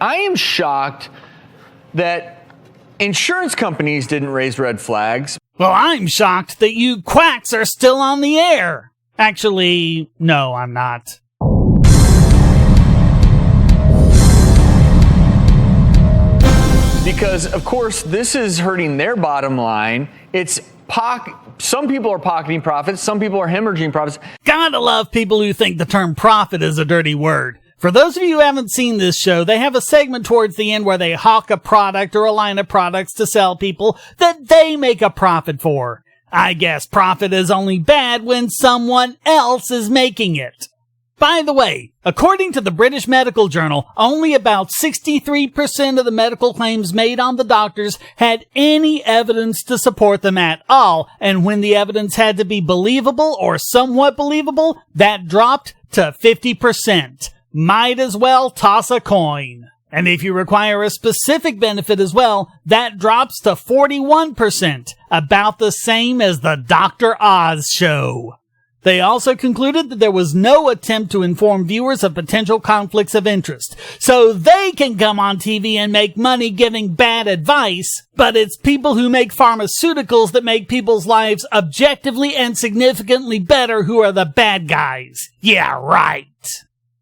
I am shocked that insurance companies didn't raise red flags. Well, I'm shocked that you quacks are still on the air. Actually, no, I'm not. Because, of course, this is hurting their bottom line. Some people are pocketing profits. Some people are hemorrhaging profits. Gotta love people who think the term profit is a dirty word. For those of you who haven't seen this show, they have a segment towards the end where they hawk a product or a line of products to sell people that they make a profit for. I guess profit is only bad when someone else is making it. By the way, according to the British Medical Journal, only about 63% of the medical claims made on the doctors had any evidence to support them at all, and when the evidence had to be believable or somewhat believable, that dropped to 50%. Might as well toss a coin. And if you require a specific benefit as well, that drops to 41%, about the same as the Dr. Oz show. They also concluded that there was no attempt to inform viewers of potential conflicts of interest, so they can come on TV and make money giving bad advice, but it's people who make pharmaceuticals that make people's lives objectively and significantly better who are the bad guys. Yeah, right.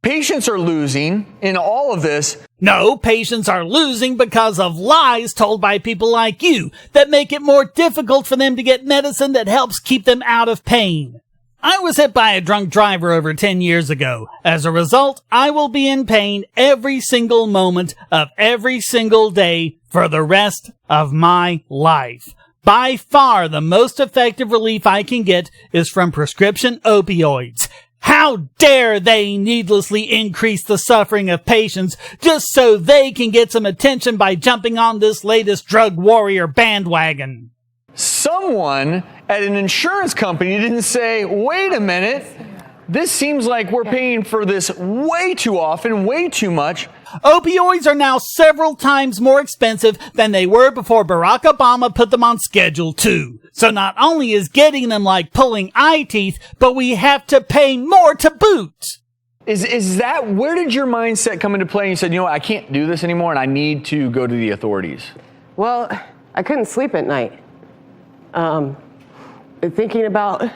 Patients are losing in all of this. No, patients are losing because of lies told by people like you that make it more difficult for them to get medicine that helps keep them out of pain. I was hit by a drunk driver over 10 years ago. As a result, I will be in pain every single moment of every single day for the rest of my life. By far, the most effective relief I can get is from prescription opioids. How dare they needlessly increase the suffering of patients just so they can get some attention by jumping on this latest drug warrior bandwagon? Someone at an insurance company didn't say, wait a minute, this seems like we're paying for this way too often, way too much. Opioids are now several times more expensive than they were before Barack Obama put them on Schedule 2. So not only is getting them like pulling eye teeth, but we have to pay more to boot. Is that, where did your mindset come into play? And you said, you know what, I can't do this anymore and I need to go to the authorities. Well, I couldn't sleep at night. Thinking about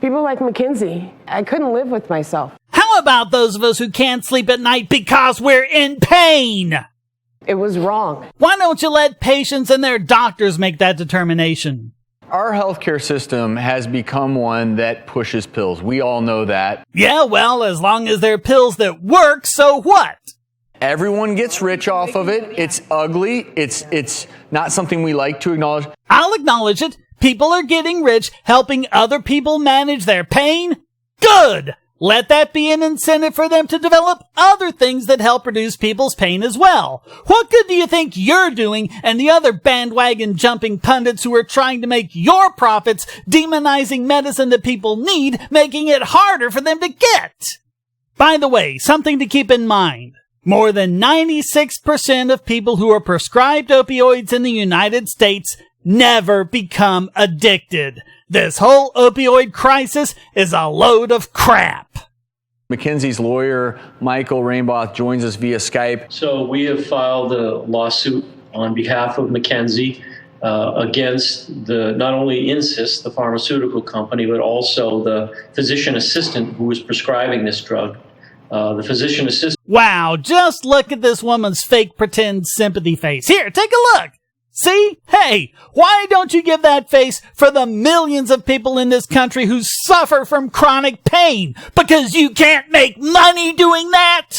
people like Mackenzie. I couldn't live with myself. How about those of us who can't sleep at night because we're in pain? It was wrong. Why don't you let patients and their doctors make that determination? Our healthcare system has become one that pushes pills. We all know that. Yeah, well, as long as they're pills that work, so what? Everyone gets rich off of it. It's ugly. It's not something we like to acknowledge. I'll acknowledge it. People are getting rich, helping other people manage their pain. Good! Let that be an incentive for them to develop other things that help reduce people's pain as well. What good do you think you're doing and the other bandwagon jumping pundits who are trying to make your profits demonizing medicine that people need, making it harder for them to get? By the way, something to keep in mind. More than 96% of people who are prescribed opioids in the United States never become addicted. This whole opioid crisis is a load of crap. Mackenzie's lawyer, Michael Rainboth, joins us via Skype. So we have filed a lawsuit on behalf of Mackenzie against not only Insys, the pharmaceutical company, but also the physician assistant who was prescribing this drug. The physician assistant. Wow, just look at this woman's fake pretend sympathy face. Here, take a look. See? Hey, why don't you give that face for the millions of people in this country who suffer from chronic pain? Because you can't make money doing that?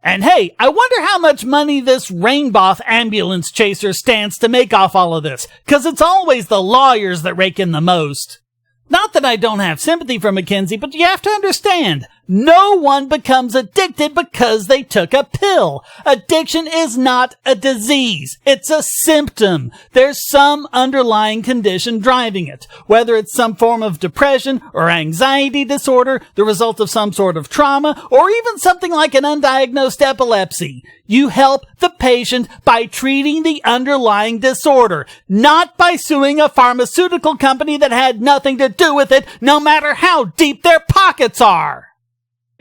And hey, I wonder how much money this Rainboth ambulance chaser stands to make off all of this. 'Cause it's always the lawyers that rake in the most. Not that I don't have sympathy for Mackenzie, but you have to understand, no one becomes addicted because they took a pill. Addiction is not a disease. It's a symptom. There's some underlying condition driving it. Whether it's some form of depression or anxiety disorder, the result of some sort of trauma, or even something like an undiagnosed epilepsy. You help the patient by treating the underlying disorder, not by suing a pharmaceutical company that had nothing to do with it, no matter how deep their pockets are.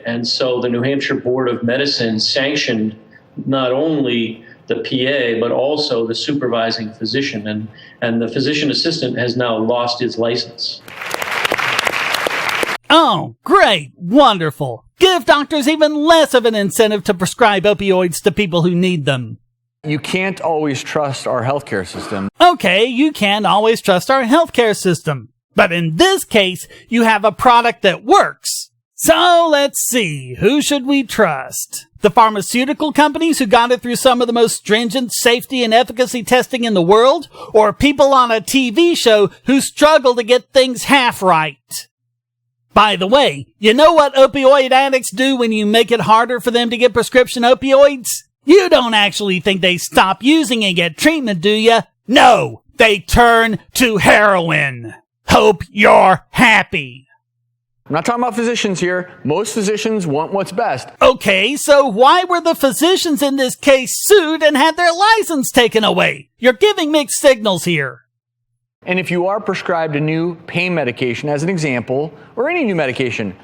And so the New Hampshire Board of Medicine sanctioned not only the PA, but also the supervising physician. And the physician assistant has now lost his license. Oh, great. Wonderful. Give doctors even less of an incentive to prescribe opioids to people who need them. You can't always trust our healthcare system. Okay, you can't always trust our healthcare system. But in this case, you have a product that works. So let's see, who should we trust? The pharmaceutical companies who got it through some of the most stringent safety and efficacy testing in the world? Or people on a TV show who struggle to get things half right? By the way, you know what opioid addicts do when you make it harder for them to get prescription opioids? You don't actually think they stop using and get treatment, do you? No, they turn to heroin. Hope you're happy. I'm not talking about physicians here. Most physicians want what's best. Okay, so why were the physicians in this case sued and had their license taken away? You're giving mixed signals here. And if you are prescribed a new pain medication, as an example, or any new medication,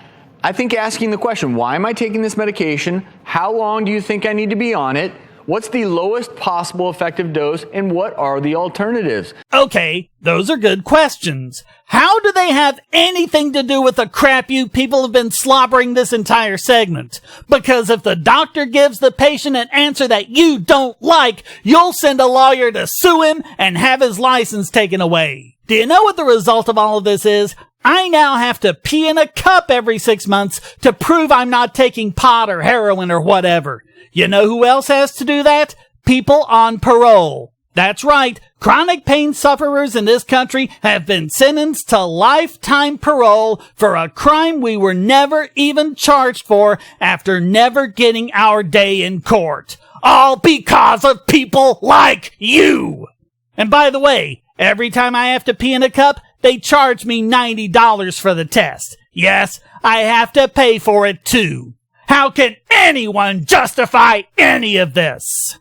I think asking the question, why am I taking this medication? How long do you think I need to be on it? What's the lowest possible effective dose? And what are the alternatives? Okay, those are good questions. How do they have anything to do with the crap you people have been slobbering this entire segment? Because if the doctor gives the patient an answer that you don't like, you'll send a lawyer to sue him and have his license taken away. Do you know what the result of all of this is? I now have to pee in a cup every 6 months to prove I'm not taking pot or heroin or whatever. You know who else has to do that? People on parole. That's right. Chronic pain sufferers in this country have been sentenced to lifetime parole for a crime we were never even charged for after never getting our day in court. All because of people like you. And by the way, every time I have to pee in a cup, they charge me $90 for the test. Yes, I have to pay for it too. How can anyone justify any of this?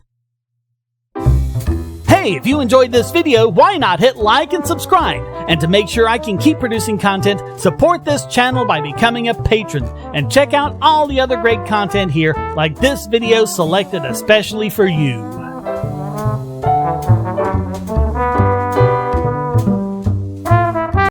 Hey, if you enjoyed this video, why not hit like and subscribe? And to make sure I can keep producing content, support this channel by becoming a patron. And check out all the other great content here, like this video selected especially for you.